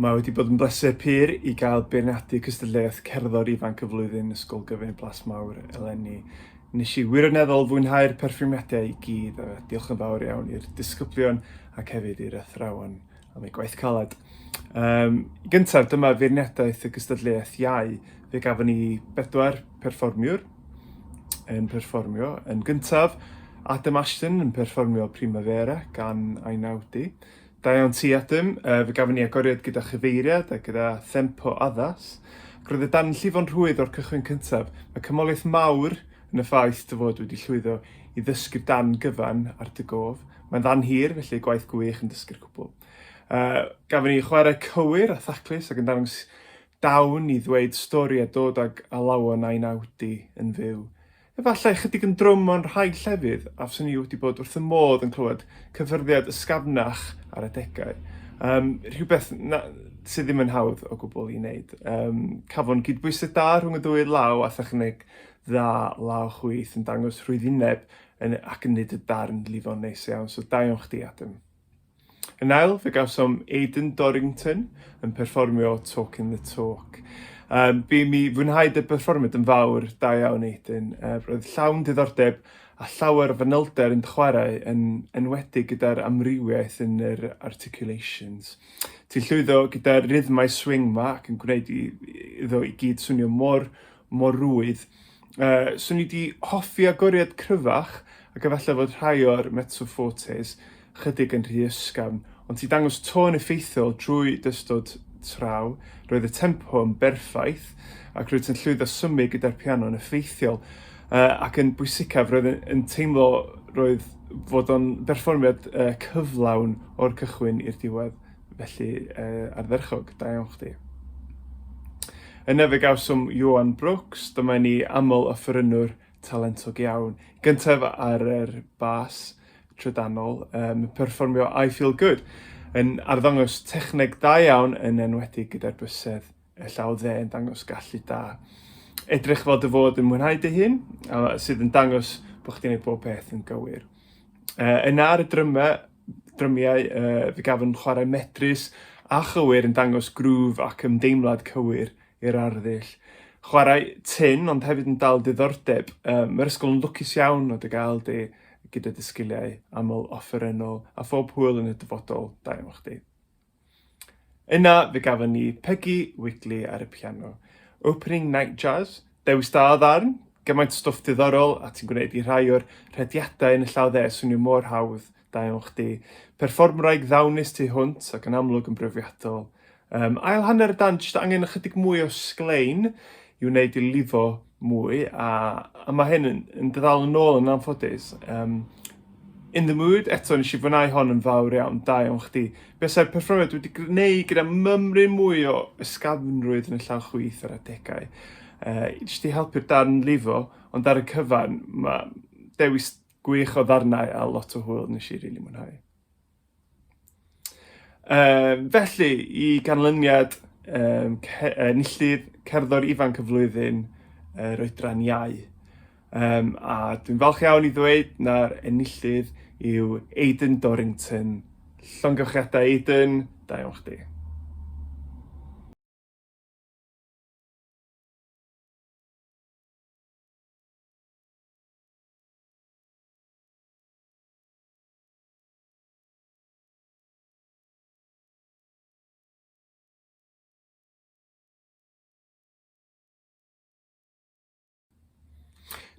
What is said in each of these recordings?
Mae wedi bod yn bleser pur i gael beirniadu Cystadleuaeth Cerddor Ifanc y Flwyddyn Ysgol Gyfun Plasmawr eleni. Nes i wirioneddol fwynhau'r perfformiadau i gyd, a diolch yn fawr iawn i'r disgyblion ac hefyd i'r athrawon am eu gwaith caled. Gyntaf, dyma feirniadaeth y Cystadleuaeth Iau. Fe gafon ni 4 perfformiwr yn perfformio. Yn gyntaf, Adam Ashton yn perfformio Primavera gan Ainawdi. Da iawn ti, Adam. Fe gafon ni agoriad gyda Cyfeilio a gyda thempo addas. Roedd y dan llifo'n rhwydd o'r cychwyn cyntaf. Mae cymoliaeth mawr yn y ffaith dy fod wedi llwyddo i ddysgu'r dan gyfan ar dy gof. Mae'n ddan hir, felly gwaith gwych yn dysgu'r cwbl. Gafon ni chwarae cywir a thaclus ac yn dangos dawn i ddweud stori a dod ag alawon Ainawdi yn fyw. Efallai chydig yn drwm o'n rhai llefydd, a fyswn ni wedi bod wrth y modd yn clywed cyffyrddiad ysgafnach ar adegau. Rhywbeth sydd ddim yn hawdd o gwbl i wneud. Cafon gydbwysau da rhwng y ddwy law a thechnig dda law chwith yn dangos rhwyddineb ac yn neud y darn lifon neis iawn. So da iawn chdi, Adam. Yn ail, fe gawsom Aidan Dorrington yn perfformio Talking the Talk. Bu mi fwynhau dy perfformiad yn fawr, da iawn Aidan. Roedd llawn diddordeb a llawer o fanylder yn chwarae yn enwedig gyda'r amrywiaeth yn yr articulations. Ti'n llwyddo gyda'r rhythmau swing ma ac yn gwneud iddo i gyd swnio mor rwydd. Swn i wedi hoffi agoriad cryfach ac efallai fod rhai o'r mezzo fortes chydig yn rhy ysgafn, ond ti'n dangos tôn effeithiol drwy dystod traw, roedd y tempo yn berffaith ac roedd yn llwyddo symu gyda'r piano yn effeithiol ac yn bwysicaf roedd yn teimlo roedd fod o'n berfformiad cyflawn o'r cychwyn i'r diwedd, felly ardderchog, da iawn chdi. Yna fe gawsom Owain Brooks, dyma ni aml offerynnwr talentog iawn. Gyntaf ar yr bas trydanol, perfformio I Feel Good, yn arddangos techneg da iawn yn enwedig gyda'r bysedd y llaw dde yn dangos gallu da. Edrych fel dy fod yn mwynhau dy hun, sydd yn dangos bod chdi'n gwneud bob peth yn gywir. Yna ar y drymiau, fe gafon chwarae medrus a chywir yn dangos grŵf ac ymdeimlad cywir i'r arddull. Chwarae tin, ond hefyd yn dal diddordeb. Mae'r ysgol yn lwcus iawn o dy gael di gyda dy sgiliau aml offerynnol a phob hwyl yn y dyfodol, da iawn chdi. Yna fe gafon ni Peggy Wigley ar y piano. Opening Night Jazz, dewis da o ddarn, gymaint stwff diddorol a ti'n gwneud i rhai o'r rhediadau yn y llaw dde swnio mor hawdd, da iawn chdi. Perfformwraig ddawnus tu hwnt ac yn amlwg yn brofiadol. Ail hanner y dan, jyst angen ychydig mwy o sglein i wneud i lifo mwy, a mae hyn yn dydal yn ôl yn anffodus. In the Mood, eto nes i fwynhau hon yn fawr iawn, da iawn chdi. Besa'r perfformiad wedi gwneud gyda mymryn mwy o ysgafnrwydd yn y llaw chwith ar adegau. Jyst i helpu'r darn lifo, ond ar y cyfan, mae dewis gwych o ddarnau a lot o hwyl nes i rili mwynhau. Felly, i ganlyniad enillydd Cerddor Ifanc y Flwyddyn yr oedran iau. A dwi'n falch iawn i ddweud na'r enillydd yw Aidan Dorrington. Llongyfchiadau Aidan, da iawn chdi.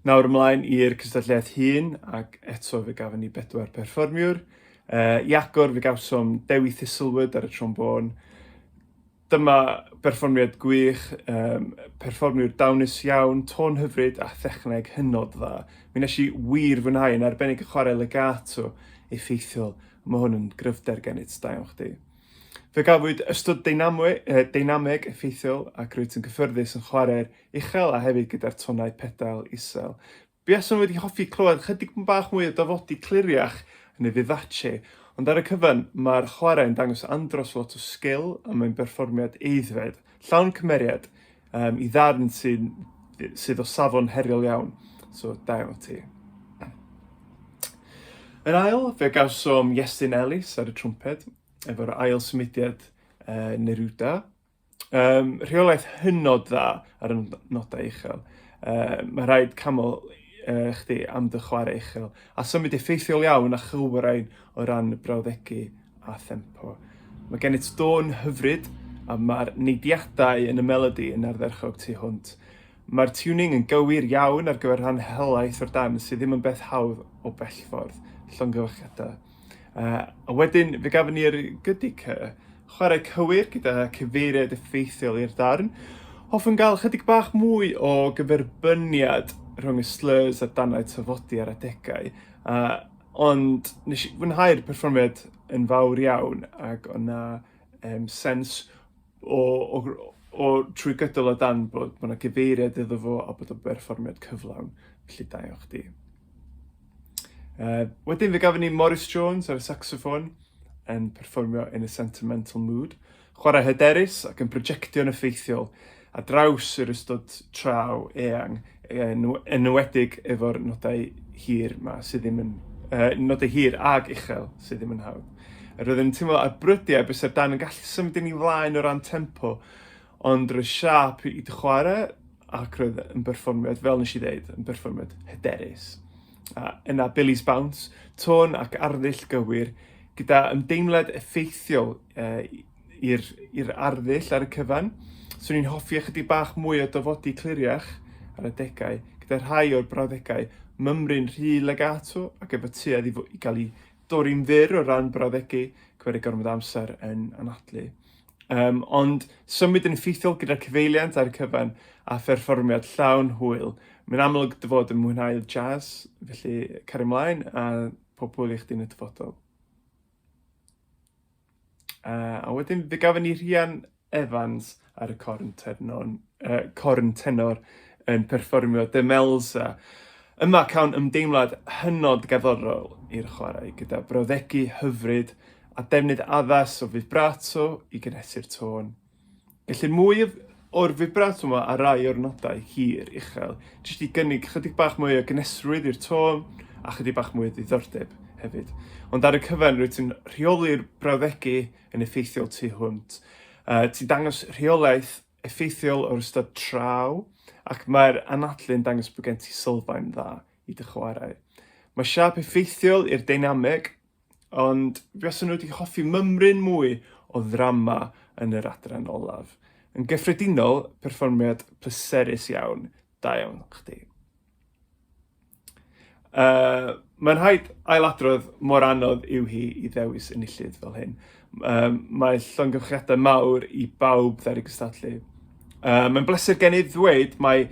Nawr ymlaen i'r Cystadleuaeth hun, ac eto fe gafon ni 4 perfformiwr. I agor fe gawsom Dewi Thistlewood ar y trombôn. Dyma perfformiad gwych, perfformiwr dawnus iawn, tôn hyfryd a thechneg hynod dda. Mi nes i wir fwynhau yn arbennig y chwarae legato effeithiol. Mae hwn yn gryfder gennyt, da iawn chdi. Fe gafwyd ystod dynameg effeithiol ac rwyt yn gyffyrddus yn chwarae'r uchel a hefyd gyda'r tonau pedal isel. Buaswn wedi hoffi clywed chydig bach mwy o dafodi cliriach yn y fiddace, ond ar y cyfan mae'r chwarae yn dangos andros lot o sgil a mae'n berfformiad eiddfed, llawn cymeriad i ddarn sydd o safon heriol iawn, so da iawn ti. Yn ail, fe gawsom Iestyn Ellis ar y trwmped, efo'r ail symudiad Neruda. Rheolaeth hynod dda ar y nodau uchel. Mae rhaid camol chdi am dy chwarae uchel, a symud effeithiol iawn a chywarain o ran y brawddegu a thempo. Mae gennyt dôn hyfryd, a mae'r neidiadau yn y melodi yn ardderchog tu hwnt. Mae'r tuning yn gywir iawn ar gyfer rhan helaeth o'r dan sydd ddim yn beth hawdd o bellffordd, llongyfarchiadau. A wedyn, fe gafon ni'r gydig chwarae cywir gyda cyfeiriad effeithiol i'r darn. Hoffwn gael chydig bach mwy o gyferbyniad rhwng y slurs a danau tyfodi ar adegau. Ond nes i fwynhau'r perfformiad yn fawr iawn ac o'na sens o trwy gydol o dan bod yna gyfeiriad iddo fo a bod o'n perfformiad cyflawn. Felly da iawn chdi. Wedyn fe gafon ni Morris Jones ar y saxoffon yn perfformio In a Sentimental Mood. Chwarae hyderus ac yn projectio'n effeithiol a draws yr ystod traw eang, enwedig efo'r nodau hir ma sydd ddim yn nodau hir ag uchel sydd ddim yn hawdd. Roedd yn teimlo ar brydiau bys yr dan yn gallu symud yn ei flaen o ran tempo, ond roedd siap i dy chwarae ac roedd yn berfformiad, fel nes i ddeud, yn berfformiad hyderus. Yna Billy's Bounce, tôn ac arddull gywir, gyda ymdeimlad effeithiol i'r arddull ar y cyfan. So ni'n hoffi ychydig bach mwy o dyfodi cliriach ar y degau, gyda rhai o'r brawddegau mymryn rhy legato ac efo tuedd i gael ei dorri'n fyr o ran brawddegu, cyfeirio gormod amser yn anadlu. Ond symud yn effeithiol gyda'r cyfeiliant ar y cyfan a pherfformiad llawn hwyl. Mae'n amlwg dy fod yn mwynhau jazz, felly cario ymlaen a pob eich dyn y dyfodol. A wedyn fe gafon ni Rhydian Evans ar y corn tenor yn perfformio dy Melsa. Yma cawn ymdeimlad hynod gerddorol i'r chwarae, gyda brawddegu hyfryd a defnydd addas o vibrato i gynesu'r tôn. Gellir mwy o'r vibrato yma a rai o'r nodau hir uchel, jyst i gynnig chydig bach mwy o gynesrwydd i'r tôn a chydig bach mwy o ddiddordeb hefyd. Ond ar y cyfan rwyt ti'n rheoli'r brawddegu yn effeithiol tu hwnt. Ti'n dangos rheolaeth effeithiol o'r ystod traw, ac mae'r anadlu'n dangos bod gen ti sylfaen dda i dy chwarae. Mae siap effeithiol i'r dynameg, ond fi os nhw wedi hoffi mymryn mwy o ddrama yn yr adran olaf. Yn gyffredinol, perfformiad pleserus iawn, da iawn chdi. Mae'n rhaid ailadrodd mor anodd yw hi i ddewis enillydd fel hyn. Mae llongyfchiadau mawr i bawb ddari gystadlu. Mae'n bleser gen i ddweud mae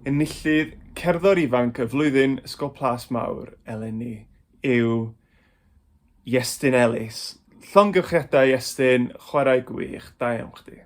enillydd Cerddor Ifanc y Flwyddyn Ysgol Plasmawr eleni yw Iestyn Ellis. Llongyfchiadau Iestyn, chwarae gwych, da iawn chdi.